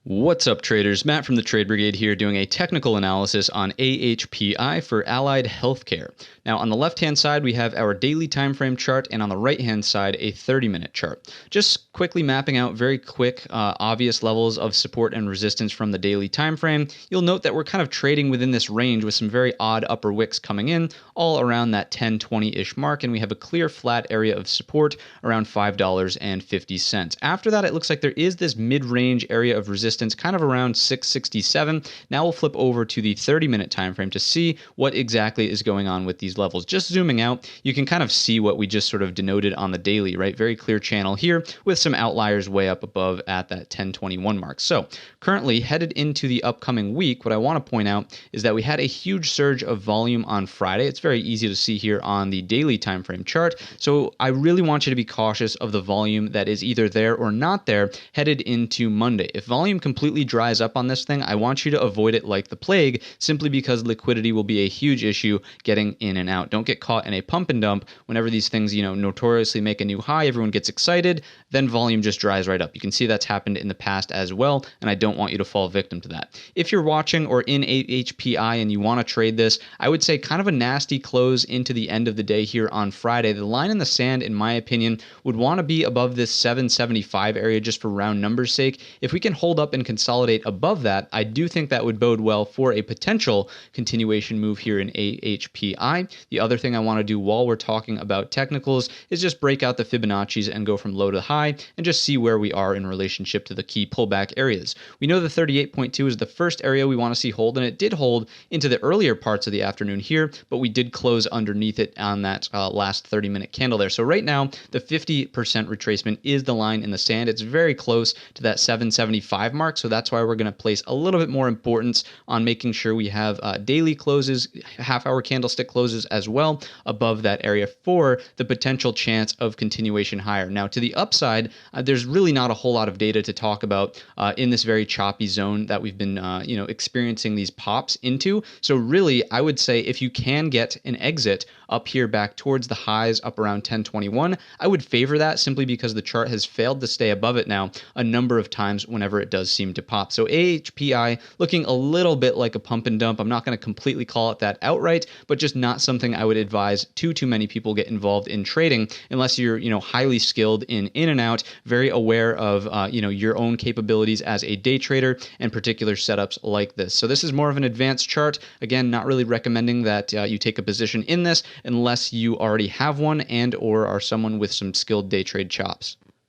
What's up, traders? Matt from the Trade Brigade here doing a technical analysis on AHPI for Allied Healthcare. Now, on the left-hand side, we have our daily time frame chart, and on the right-hand side, a 30-minute chart. Just quickly mapping out very quick, obvious levels of support and resistance from the daily time frame. You'll note that we're kind of trading within this range with some very odd upper wicks coming in, all around that 10-20-ish mark, and we have a clear flat area of support around $5.50. After that, it looks like there is this mid-range area of resistance kind of around 667. Now we'll flip over to the 30-minute time frame to see what exactly is going on with these levels. Just zooming out, you can kind of see what we just sort of denoted on the daily, right? Very clear channel here with some outliers way up above at that 1021 mark. So currently headed into the upcoming week, what I want to point out is that we had a huge surge of volume on Friday. It's very easy to see here on the daily time frame chart. So I really want you to be cautious of the volume that is either there or not there headed into Monday. If volume completely dries up on this thing, I want you to avoid it like the plague, simply because liquidity will be a huge issue getting in and out. Don't get caught in a pump and dump whenever these things, notoriously make a new high, everyone gets excited, then volume just dries right up. You can see that's happened in the past as well, and I don't want you to fall victim to that. If you're watching or in AHPI and you want to trade this, I would say kind of a nasty close into the end of the day here on Friday. The line in the sand, in my opinion, would want to be above this 775 area just for round numbers sake. If we can hold up and consolidate above that, I do think that would bode well for a potential continuation move here in AHPI. The other thing I want to do while we're talking about technicals is just break out the Fibonacci's and go from low to high and just see where we are in relationship to the key pullback areas. We know the 38.2 is the first area we want to see hold, and it did hold into the earlier parts of the afternoon here, but we did close underneath it on that last 30-minute candle there. So right now, the 50% retracement is the line in the sand. It's very close to that 775 mark, so that's why we're going to place a little bit more importance on making sure we have daily closes, half-hour candlestick closes as well above that area for the potential chance of continuation higher. Now, to the upside, there's really not a whole lot of data to talk about in this very choppy zone that we've been experiencing these pops into. So really, I would say if you can get an exit up here back towards the highs up around 1021, I would favor that simply because the chart has failed to stay above it now a number of times whenever it does seem to pop. So AHPI looking a little bit like a pump and dump. I'm not going to completely call it that outright, but just not something I would advise too many people get involved in trading unless you're highly skilled in and out, very aware of your own capabilities as a day trader and particular setups like this. So this is more of an advanced chart. Again, not really recommending that you take a position in this unless you already have one and or are someone with some skilled day trade chops.